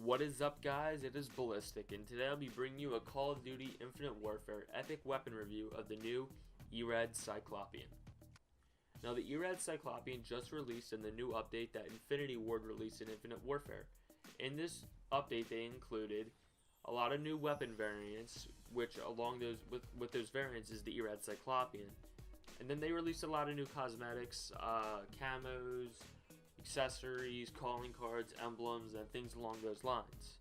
What is up, guys? It is Ballistic, and today I'll be bringing you a Call of Duty Infinite Warfare epic weapon review of the new Erad Cyclopean. Now, the Erad Cyclopean just released in the new update that Infinity Ward released in Infinite Warfare. In this update, they included a lot of new weapon variants, which along those with those variants is the Erad Cyclopean. And then they released a lot of new cosmetics, camos, accessories, calling cards, emblems, and things along those lines.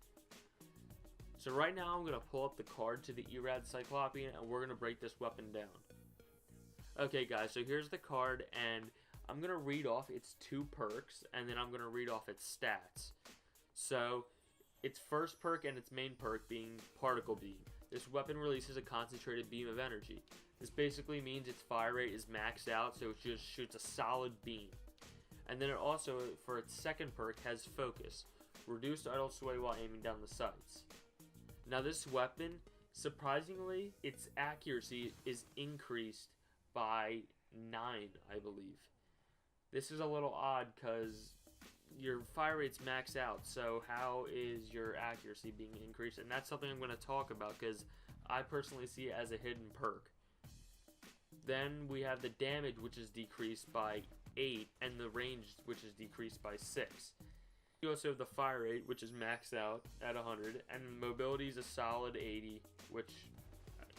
So right now I'm going to pull up the card to the Erad Cyclopean and we're going to break this weapon down. Okay guys, so here's the card and I'm going to read off its two perks and then I'm going to read off its stats. So its first perk and its main perk being Particle Beam. This weapon releases a concentrated beam of energy. This basically means its fire rate is maxed out, so it just shoots a solid beam. And then it also, for its second perk, has Focus. Reduced idle sway while aiming down the sights. Now this weapon, surprisingly, its accuracy is increased by 9, I believe. This is a little odd because your fire rate's maxed out, so how is your accuracy being increased? And that's something I'm going to talk about because I personally see it as a hidden perk. Then we have the damage, which is decreased by 8, and the range, which is decreased by 6. You also have the fire rate, which is maxed out at 100, and mobility is a solid 80, which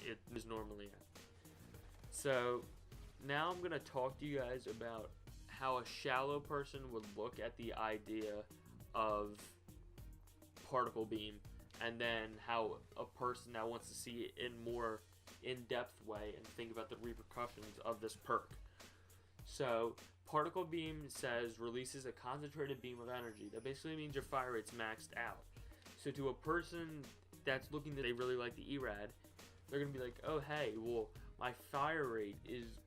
it is normally at. So now I'm going to talk to you guys about how a shallow person would look at the idea of Particle Beam, and then how a person that wants to see it in more in-depth way and think about the repercussions of this perk. So Particle Beam says releases a concentrated beam of energy. That basically means your fire rate's maxed out. So to a person that's looking that they really like the Erad, they're gonna be like, oh hey, well my fire rate is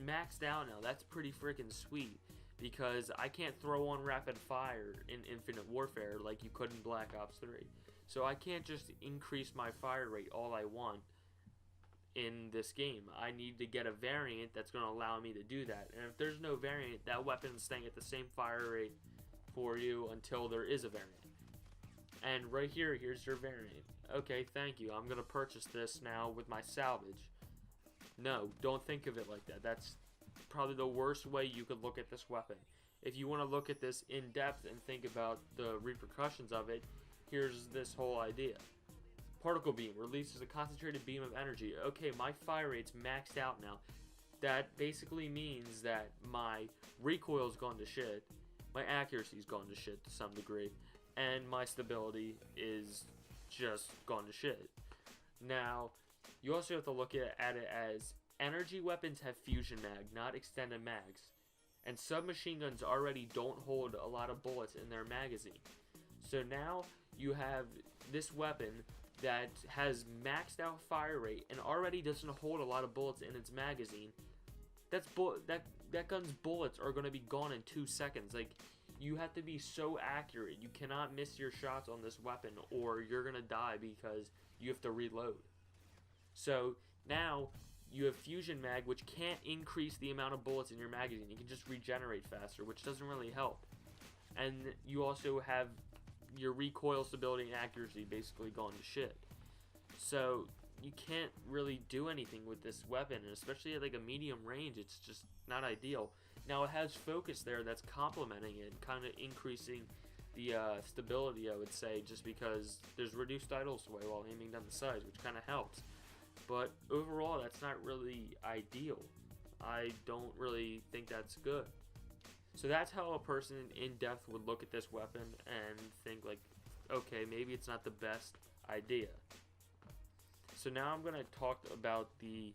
maxed out now. That's pretty freaking sweet because I can't throw on rapid fire in Infinite Warfare like you could in Black Ops 3. So I can't just increase my fire rate all I want in this game. I need to get a variant that's going to allow me to do that. And if there's no variant, that weapon's staying at the same fire rate for you until there is a variant. And right here, here's your variant. Okay, thank you. I'm going to purchase this now with my salvage. No, don't think of it like that. That's probably the worst way you could look at this weapon. If you want to look at this in depth and think about the repercussions of it, here's this whole idea. Particle Beam releases a concentrated beam of energy. Okay, my fire rate's maxed out now. That basically means that my recoil's gone to shit, my accuracy's gone to shit to some degree, and my stability is just gone to shit. Now, you also have to look at it as energy weapons have fusion mag, not extended mags. And submachine guns already don't hold a lot of bullets in their magazine. So now you have this weapon that has maxed out fire rate and already doesn't hold a lot of bullets in its magazine. That gun's bullets are going to be gone in 2 seconds. Like, you have to be so accurate. You cannot miss your shots on this weapon or you're going to die because you have to reload. So now you have fusion mag, which can't increase the amount of bullets in your magazine. You can just regenerate faster, which doesn't really help. And you also have your recoil stability and accuracy basically gone to shit. So you can't really do anything with this weapon, and especially at like a medium range, it's just not ideal. Now it has focus there that's complementing it, kind of increasing the stability, I would say, just because there's reduced idle sway while aiming down the sides, which kind of helps. But overall, that's not really ideal. I don't really think that's good. So that's how a person in depth would look at this weapon and think like, okay, maybe it's not the best idea. So now I'm going to talk about the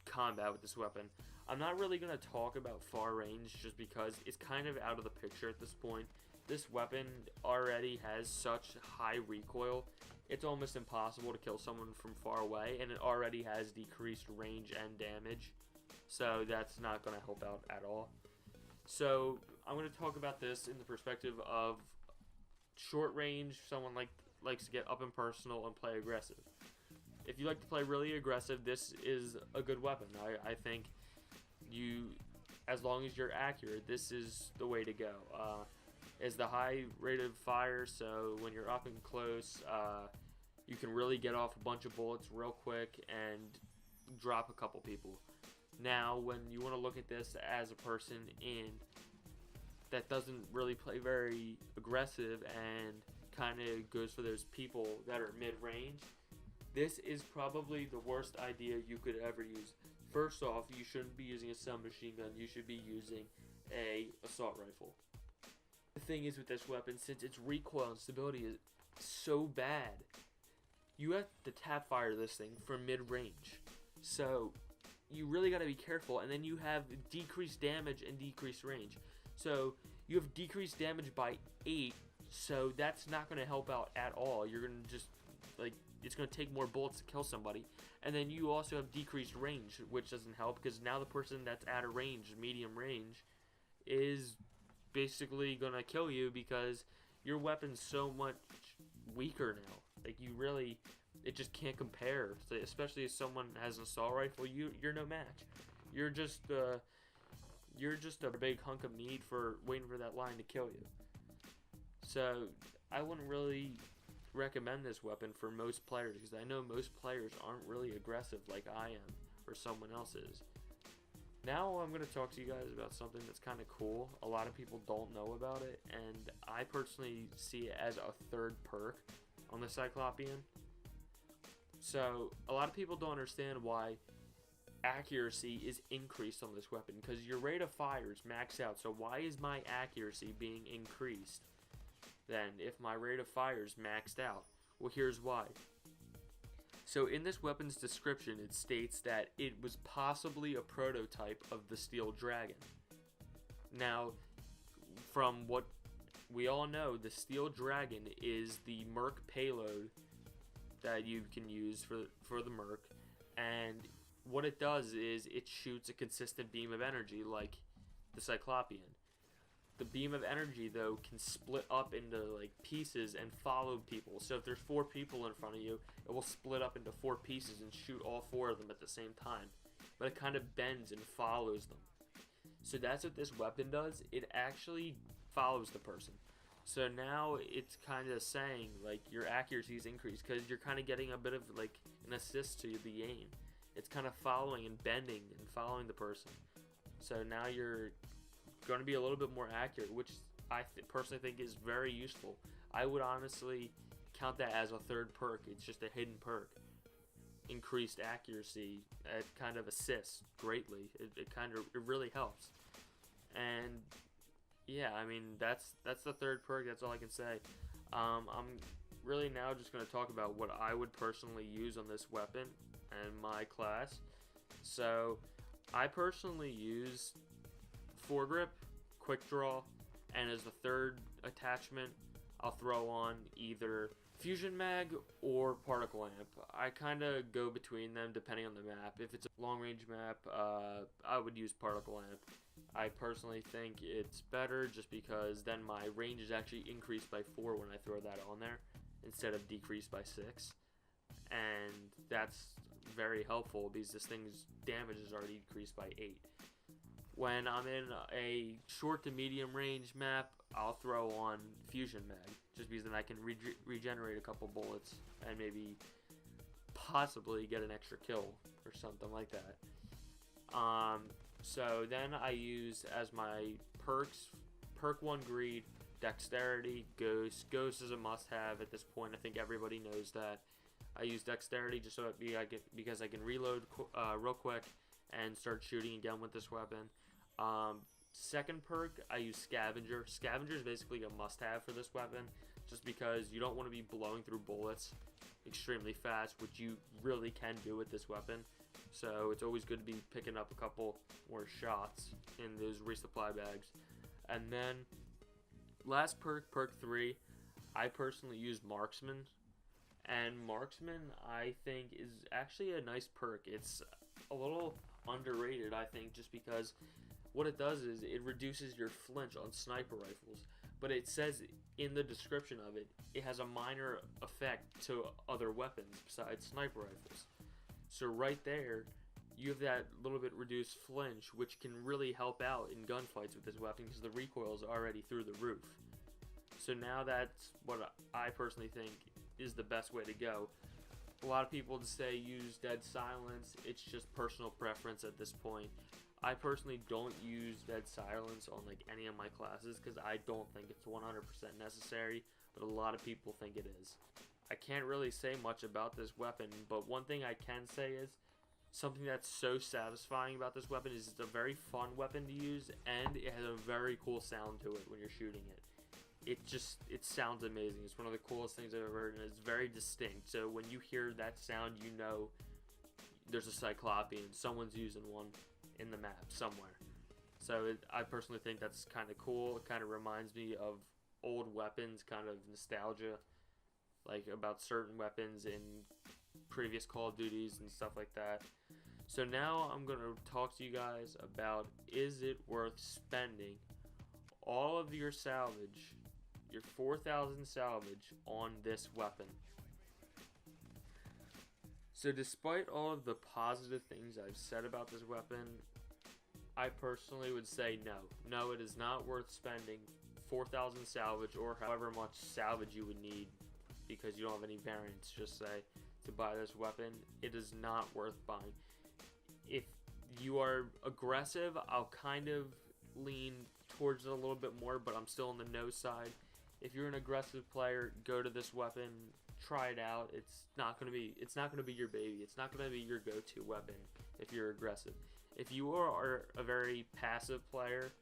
combat with this weapon. I'm not really going to talk about far range just because it's kind of out of the picture at this point. This weapon already has such high recoil, it's almost impossible to kill someone from far away, and it already has decreased range and damage. So that's not going to help out at all. So I'm going to talk about this in the perspective of short range, someone likes to get up and personal and play aggressive. If you like to play really aggressive, this is a good weapon. I think you, as long as you're accurate, this is the way to go. is the high rate of fire. So when you're up and close, you can really get off a bunch of bullets real quick and drop a couple people. Now, when you want to look at this as a person that doesn't really play very aggressive and kind of goes for those people that are mid-range, this is probably the worst idea you could ever use. First off, you shouldn't be using a submachine gun. You should be using a assault rifle. The thing is with this weapon, since its recoil and stability is so bad, you have to tap fire this thing from mid-range. So you really got to be careful. And then you have decreased damage and decreased range. So you have decreased damage by 8, so that's not going to help out at all. You're going to just, like, it's going to take more bullets to kill somebody. And then you also have decreased range, which doesn't help, because now the person that's at a range, medium range, is basically going to kill you because your weapon's so much weaker now. Like, you really, it just can't compare. So especially if someone has an assault rifle, you're no match. You're just a big hunk of meat for waiting for that line to kill you. So I wouldn't really recommend this weapon for most players, because I know most players aren't really aggressive like I am or someone else is. Now I'm going to talk to you guys about something that's kind of cool. A lot of people don't know about it, and I personally see it as a third perk on the Cyclopean. So a lot of people don't understand why accuracy is increased on this weapon, because your rate of fire is maxed out. So why is my accuracy being increased then if my rate of fire is maxed out? Well, here's why. So in this weapon's description, it states that it was possibly a prototype of the Steel Dragon. Now, from what we all know, the Steel Dragon is the Merc payload that you can use for the Merc, and what it does is it shoots a consistent beam of energy like the Cyclopean. The beam of energy, though, can split up into like pieces and follow people. So if there's 4 people in front of you, it will split up into 4 pieces and shoot all 4 of them at the same time. But it kind of bends and follows them. So that's what this weapon does. It actually follows the person. So now it's kind of saying like your accuracy is increased, because you're kind of getting a bit of like an assist to the aim. It's kind of following and bending and following the person. So now you're going to be a little bit more accurate, which I personally think is very useful. I would honestly count that as a third perk. It's just a hidden perk. Increased accuracy, it kind of assists greatly. It really helps. And yeah, I mean that's the third perk. That's all I can say. I'm really now just going to talk about what I would personally use on this weapon and my class. So I personally use foregrip, quick draw, and as the third attachment, I'll throw on either fusion mag or particle lamp. I kind of go between them depending on the map. If it's a long range map, I would use particle lamp. I personally think it's better just because then my range is actually increased by 4 when I throw that on there instead of decreased by 6. And that's very helpful because this thing's damage is already decreased by 8. When I'm in a short to medium range map, I'll throw on fusion mag, just because then I can regenerate a couple bullets and maybe possibly get an extra kill or something like that. So then I use as my perks, perk 1 greed, dexterity, ghost. Ghost is a must-have at this point. I think everybody knows that. I use dexterity just so because I can reload real quick and start shooting again with this weapon. Second perk, I use scavenger. Scavenger is basically a must-have for this weapon, just because you don't want to be blowing through bullets extremely fast, which you really can do with this weapon. So it's always good to be picking up a couple more shots in those resupply bags. And then last perk, perk 3, I personally use marksman. And marksman, I think, is actually a nice perk. It's a little underrated, I think, just because what it does is it reduces your flinch on sniper rifles. But it says in the description of it, it has a minor effect to other weapons besides sniper rifles. So right there, you have that little bit reduced flinch, which can really help out in gunfights with this weapon because the recoil is already through the roof. So now that's what I personally think is the best way to go. A lot of people just say use dead silence. It's just personal preference at this point. I personally don't use dead silence on like any of my classes because I don't think it's 100% necessary, but a lot of people think it is. I can't really say much about this weapon, but one thing I can say is something that's so satisfying about this weapon is it's a very fun weapon to use, and it has a very cool sound to it when you're shooting it. It sounds amazing. It's one of the coolest things I've ever heard, and it's very distinct. So when you hear that sound, you know there's a Cyclopean. Someone's using one in the map somewhere. So I personally think that's kind of cool. It kind of reminds me of old weapons, kind of nostalgia, like about certain weapons in previous Call of Duties and stuff like that. So now I'm going to talk to you guys about, is it worth spending all of your salvage, your 4,000 salvage, on this weapon? So despite all of the positive things I've said about this weapon, I personally would say no. No, it is not worth spending 4,000 salvage, or however much salvage you would need, because you don't have any variants, just say, to buy this weapon. It is not worth buying. If you are aggressive, I'll kind of lean towards it a little bit more, but I'm still on the no side. If you're an aggressive player, go to this weapon, try it out. It's not gonna be your baby. It's not gonna be your go-to weapon if you're aggressive. If you are a very passive player,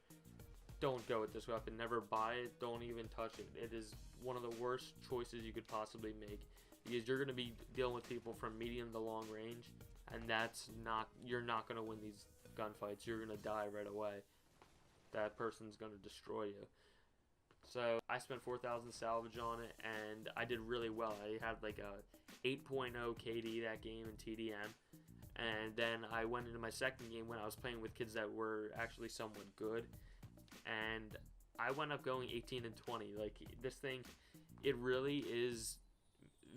don't go with this weapon. Never buy it. Don't even touch it. It is one of the worst choices you could possibly make, because you're going to be dealing with people from medium to long range, and you're not going to win these gunfights. You're going to die right away. That person's going to destroy you. So I spent 4,000 salvage on it, and I did really well. I had like a 8.0 KD that game in TDM. And then I went into my second game when I was playing with kids that were actually somewhat good, and I went up going 18 and 20. Like, this thing, it really is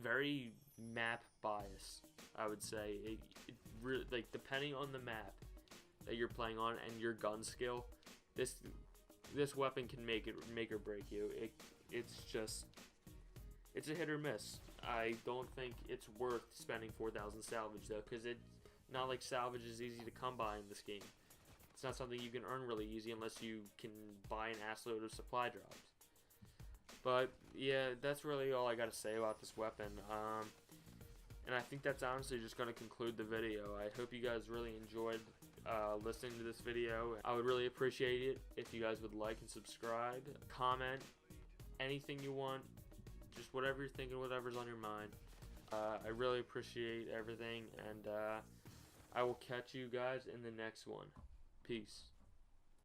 very map bias, I would say. It really, like, depending on the map that you're playing on and your gun skill, this weapon can make or break you. It's a hit or miss. I don't think it's worth spending 4,000 salvage though, because it's not like salvage is easy to come by in this game. It's not something you can earn really easy unless you can buy an assload of supply drops. But yeah, that's really all I got to say about this weapon. And I think that's honestly just going to conclude the video. I hope you guys really enjoyed listening to this video. I would really appreciate it if you guys would like and subscribe, comment, anything you want, just whatever you're thinking, whatever's on your mind. I really appreciate everything, and I will catch you guys in the next one. Peace.